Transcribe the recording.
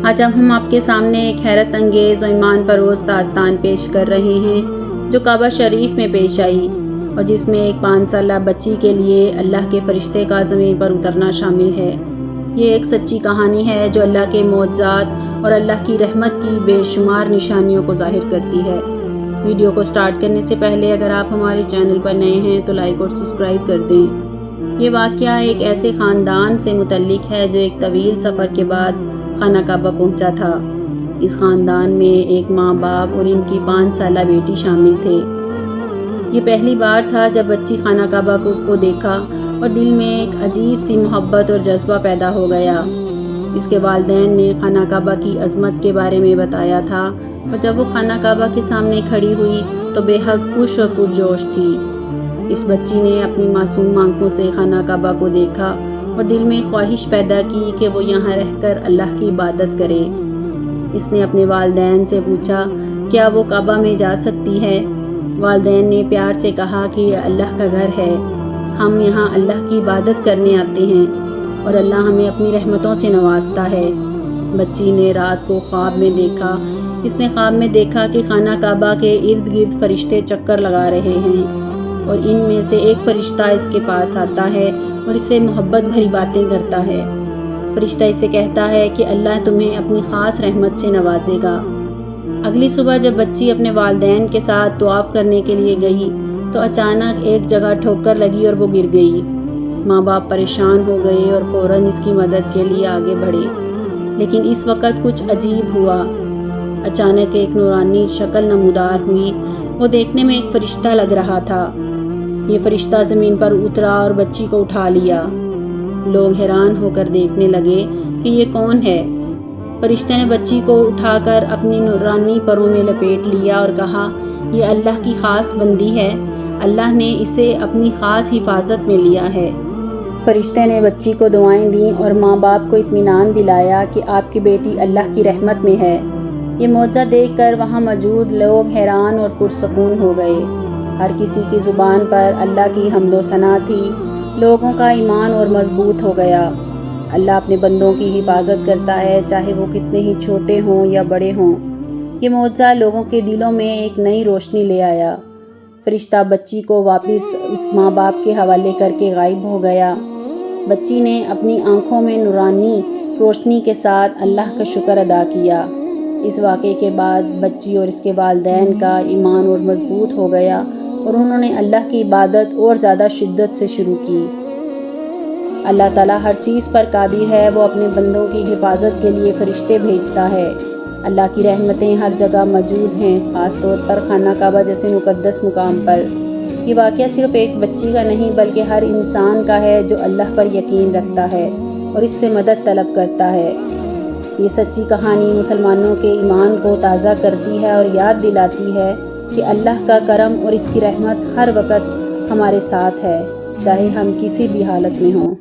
آج اب ہم آپ کے سامنے ایک حیرت انگیز و ایمان فروز داستان پیش کر رہے ہیں جو کعبہ شریف میں پیش آئی اور جس میں ایک 5 سالہ بچی کے لیے اللہ کے فرشتے کا زمین پر اترنا شامل ہے۔ یہ ایک سچی کہانی ہے جو اللہ کے معجزات اور اللہ کی رحمت کی بے شمار نشانیوں کو ظاہر کرتی ہے۔ ویڈیو کو سٹارٹ کرنے سے پہلے اگر آپ ہمارے چینل پر نئے ہیں تو لائک اور سبسکرائب کر دیں۔ یہ واقعہ ایک ایسے خاندان سے متعلق ہے جو ایک طویل سفر کے بعد خانہ کعبہ پہنچا تھا۔ اس خاندان میں ایک ماں باپ اور ان کی 5 سالہ بیٹی شامل تھے۔ یہ پہلی بار تھا جب بچی خانہ کعبہ کو دیکھا اور دل میں ایک عجیب سی محبت اور جذبہ پیدا ہو گیا۔ اس کے والدین نے خانہ کعبہ کی عظمت کے بارے میں بتایا تھا اور جب وہ خانہ کعبہ کے سامنے کھڑی ہوئی تو بے حد خوش اور پرجوش تھی۔ اس بچی نے اپنی معصوم آنکھوں سے خانہ کعبہ کو دیکھا اور دل میں خواہش پیدا کی کہ وہ یہاں رہ کر اللہ کی عبادت کرے۔ اس نے اپنے والدین سے پوچھا کیا وہ کعبہ میں جا سکتی ہے؟ والدین نے پیار سے کہا کہ یہ اللہ کا گھر ہے، ہم یہاں اللہ کی عبادت کرنے آتے ہیں اور اللہ ہمیں اپنی رحمتوں سے نوازتا ہے۔ بچی نے رات کو خواب میں دیکھا۔ اس نے خواب میں دیکھا کہ خانہ کعبہ کے ارد گرد فرشتے چکر لگا رہے ہیں اور ان میں سے ایک فرشتہ اس کے پاس آتا ہے اور اس سے محبت بھری باتیں کرتا ہے۔ فرشتہ اسے کہتا ہے کہ اللہ تمہیں اپنی خاص رحمت سے نوازے گا۔ اگلی صبح جب بچی اپنے والدین کے ساتھ طواف کرنے کے لیے گئی تو اچانک ایک جگہ ٹھوکر لگی اور وہ گر گئی۔ ماں باپ پریشان ہو گئے اور فوراً اس کی مدد کے لیے آگے بڑھے، لیکن اس وقت کچھ عجیب ہوا۔ اچانک ایک نورانی شکل نمودار ہوئی۔ وہ دیکھنے میں ایک فرشتہ لگ رہا تھا۔ یہ فرشتہ زمین پر اترا اور بچی کو اٹھا لیا۔ لوگ حیران ہو کر دیکھنے لگے کہ یہ کون ہے۔ فرشتے نے بچی کو اٹھا کر اپنی نورانی پروں میں لپیٹ لیا اور کہا یہ اللہ کی خاص بندی ہے، اللہ نے اسے اپنی خاص حفاظت میں لیا ہے۔ فرشتے نے بچی کو دعائیں دیں اور ماں باپ کو اطمینان دلایا کہ آپ کی بیٹی اللہ کی رحمت میں ہے۔ یہ معجزہ دیکھ کر وہاں موجود لوگ حیران اور پرسکون ہو گئے۔ ہر کسی کی زبان پر اللہ کی حمد و ثنا تھی۔ لوگوں کا ایمان اور مضبوط ہو گیا۔ اللہ اپنے بندوں کی حفاظت کرتا ہے چاہے وہ کتنے ہی چھوٹے ہوں یا بڑے ہوں۔ یہ معجزہ لوگوں کے دلوں میں ایک نئی روشنی لے آیا۔ فرشتہ بچی کو واپس اس ماں باپ کے حوالے کر کے غائب ہو گیا۔ بچی نے اپنی آنکھوں میں نورانی روشنی کے ساتھ اللہ کا شکر ادا کیا۔ اس واقعے کے بعد بچی اور اس کے والدین کا ایمان اور مضبوط ہو گیا اور انہوں نے اللہ کی عبادت اور زیادہ شدت سے شروع کی۔ اللہ تعالیٰ ہر چیز پر قادر ہے، وہ اپنے بندوں کی حفاظت کے لیے فرشتے بھیجتا ہے۔ اللہ کی رحمتیں ہر جگہ موجود ہیں، خاص طور پر خانہ کعبہ جیسے مقدس مقام پر۔ یہ واقعہ صرف ایک بچی کا نہیں بلکہ ہر انسان کا ہے جو اللہ پر یقین رکھتا ہے اور اس سے مدد طلب کرتا ہے۔ یہ سچی کہانی مسلمانوں کے ایمان کو تازہ کرتی ہے اور یاد دلاتی ہے کہ اللہ کا کرم اور اس کی رحمت ہر وقت ہمارے ساتھ ہے، چاہے ہم کسی بھی حالت میں ہوں۔